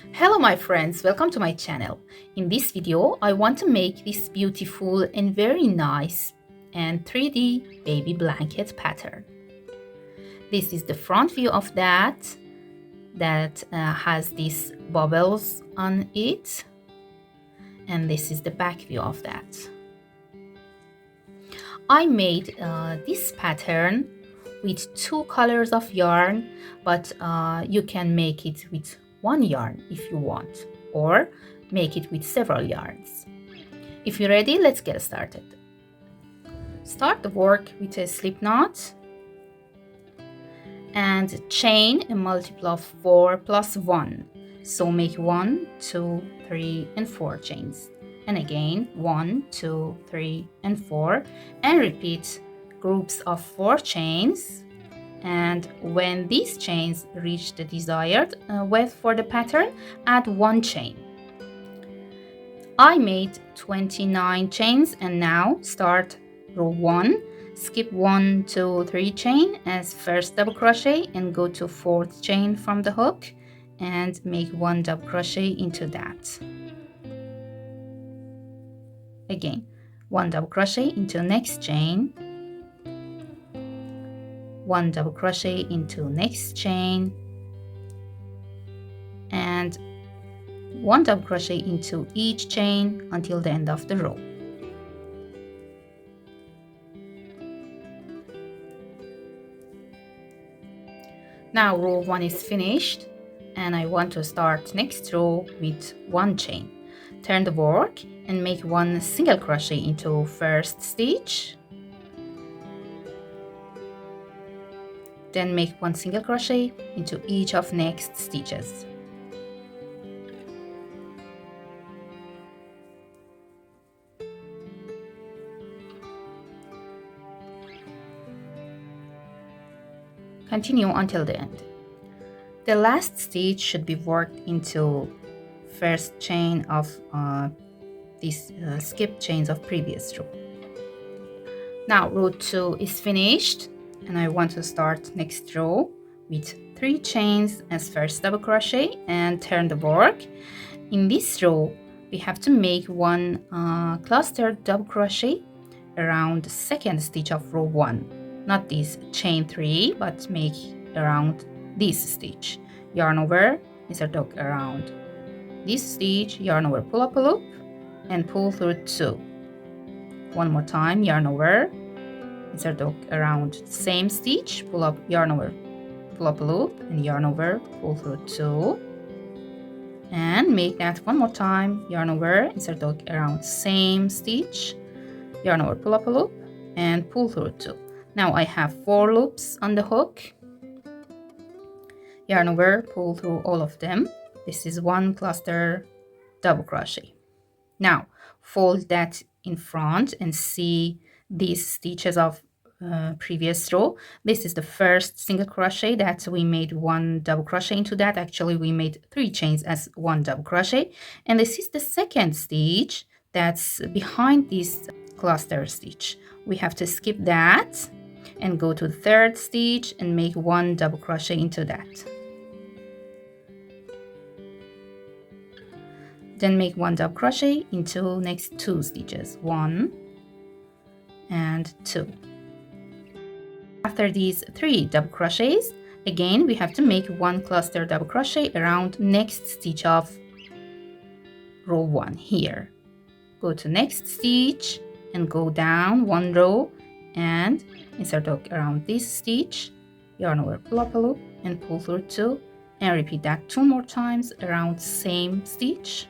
Hello my friends, welcome to my channel. In this video, I want to make this beautiful and very nice and 3D baby blanket pattern. This is the front view of that has these bubbles on it, and this is the back view of that. I made this pattern with 2 colors of yarn, but you can make it with 1 yarn if you want, or make it with several yarns. If you're ready, let's get started. Start the work with a slip knot and chain a multiple of 4 plus 1. So make 1, 2, 3 and 4 chains. And again 1, 2, 3 and 4, and repeat groups of 4 chains. And when these chains reach the desired width for the pattern, add 1 chain. I made 29 chains, and now start row 1, skip 1, 2, 3 chain as first double crochet and go to 4th chain from the hook and make 1 double crochet into that. Again 1 double crochet into next chain, 1 double crochet into next chain, and 1 double crochet into each chain until the end of the row. Now row 1 is finished, and I want to start next row with 1 chain. Turn the work and make 1 single crochet into first stitch. Then make 1 single crochet into each of next stitches. Continue until the end. The last stitch should be worked into first chain of these skip chains of previous row. Now row 2 is finished, and I want to start next row with 3 chains as first double crochet and turn the work. In this row we have to make 1 clustered double crochet around the second stitch of row 1. Not this chain 3, but make around this stitch. Yarn over, insert hook around this stitch, yarn over, pull up a loop and pull through 2. One more time, yarn over, insert hook around same stitch, pull up, yarn over, pull up a loop and yarn over, pull through 2, and make that one more time, yarn over, insert hook around same stitch, yarn over, pull up a loop and pull through 2. Now I have 4 loops on the hook, yarn over, pull through all of them. This is 1 cluster double crochet. Now fold that in front and see these stitches of previous row. This is the first single crochet that we made 1 double crochet into that. Actually we made 3 chains as 1 double crochet, and this is the second stitch that's behind this cluster stitch. We have to skip that and go to the 3rd stitch and make 1 double crochet into that. Then make 1 double crochet into next 2 stitches, 1 and 2. After these 3 double crochets, again we have to make 1 cluster double crochet around next stitch of row 1 here. Go to next stitch and go down 1 row and insert hook around this stitch, yarn over, pull up a loop and pull through 2, and repeat that 2 more times around same stitch.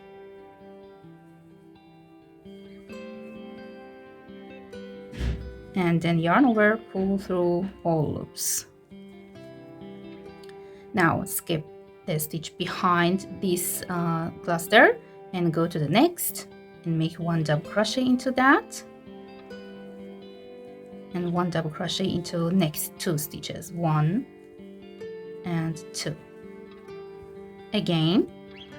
And then yarn over, pull through all loops. Now skip the stitch behind this cluster and go to the next and make 1 double crochet into that and 1 double crochet into next 2 stitches, 1 and 2. Again,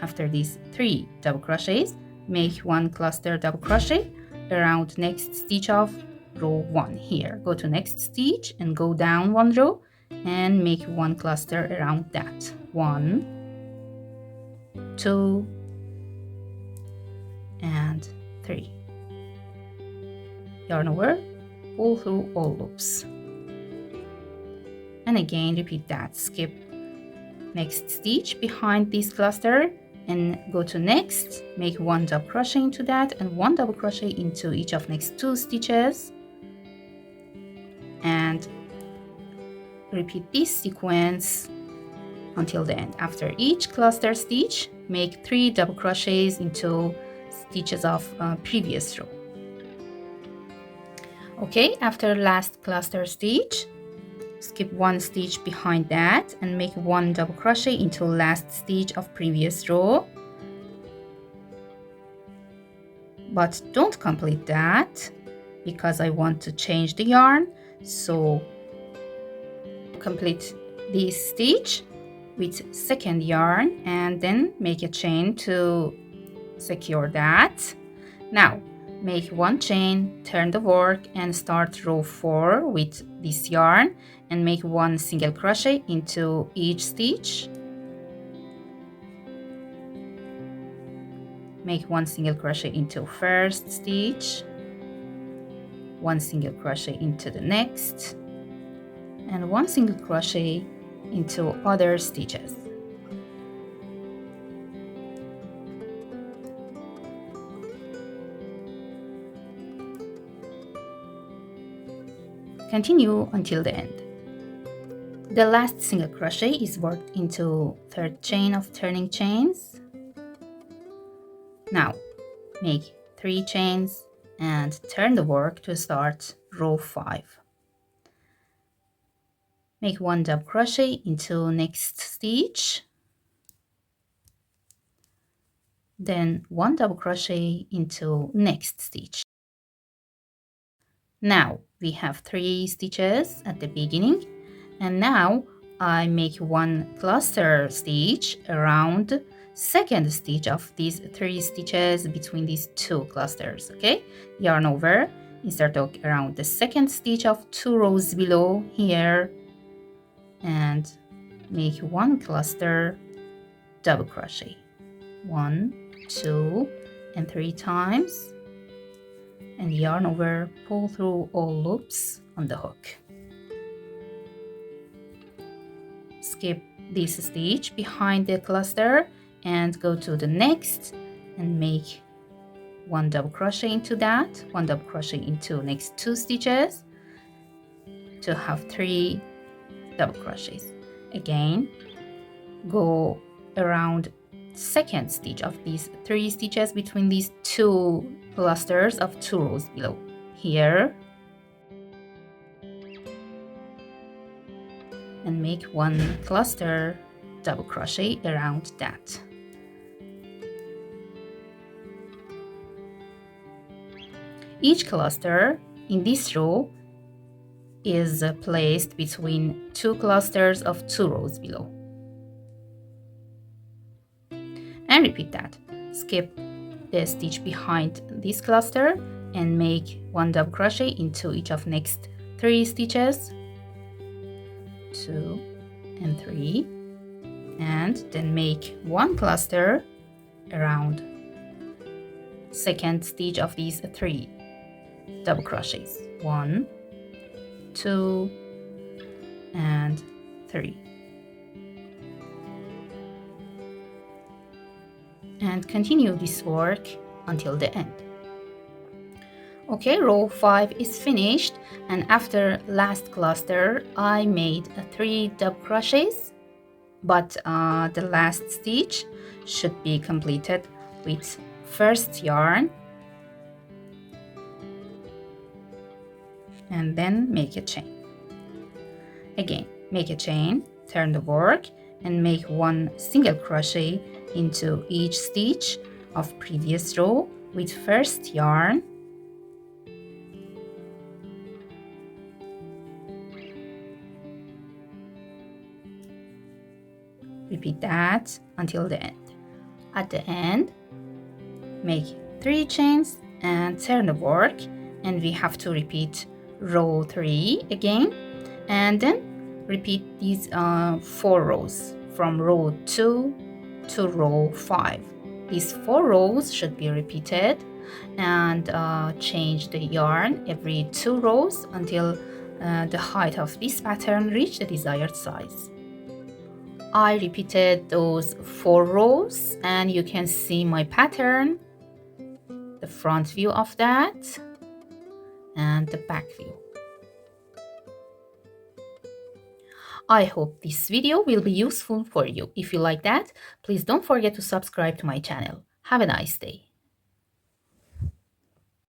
after these 3 double crochets, make 1 cluster double crochet around next stitch of row 1 here. Go to next stitch and go down 1 row and make 1 cluster around that, 1, 2 and 3. Yarn over, pull through all loops, and again repeat that. Skip next stitch behind this cluster and go to next, make 1 double crochet into that and 1 double crochet into each of next 2 stitches, and repeat this sequence until the end. After each cluster stitch, make 3 double crochets into stitches of previous row. Okay, after last cluster stitch, skip 1 stitch behind that and make 1 double crochet into last stitch of previous row, but don't complete that because I want to change the yarn. So complete this stitch with second yarn and then make a chain to secure that. Now make 1 chain, turn the work and start row 4 with this yarn and make 1 single crochet into each stitch. Make 1 single crochet into first stitch, 1 single crochet into the next, and 1 single crochet into other stitches. Continue until the end. The last single crochet is worked into third chain of turning chains. Now make 3 chains and turn the work to start row 5. Make 1 double crochet into next stitch, then 1 double crochet into next stitch. Now we have 3 stitches at the beginning, and now I make 1 cluster stitch around second stitch of these 3 stitches between these 2 clusters. Okay, yarn over, insert hook around the second stitch of 2 rows below here and make 1 cluster double crochet, 1, 2 and 3 times, and yarn over, pull through all loops on the hook. Skip this stitch behind the cluster and go to the next and make 1 double crochet into that, 1 double crochet into next 2 stitches to have 3 double crochets. Again, go around second stitch of these 3 stitches between these 2 clusters of 2 rows below here and make 1 cluster double crochet around that. Each cluster in this row is placed between 2 clusters of 2 rows below. And repeat that. Skip the stitch behind this cluster and make 1 double crochet into each of next 3 stitches, 2 and 3, and then make 1 cluster around second stitch of these 3 double crochets, 1, 2 and 3, and continue this work until the end. Okay, row 5 is finished, and after last cluster I made 3 double crochets, but the last stitch should be completed with first yarn and then make a chain. Again, make a chain, turn the work and make 1 single crochet into each stitch of previous row with first yarn, repeat that until the end. At the end, make 3 chains and turn the work, and we have to repeat row 3 again, and then repeat these 4 rows from row 2 to row 5. These 4 rows should be repeated, and change the yarn every 2 rows until the height of this pattern reach the desired size. I repeated those 4 rows, and you can see my pattern, the front view of that and the back view. I hope this video will be useful for you. If you like that, please don't forget to subscribe to my channel. Have a nice day.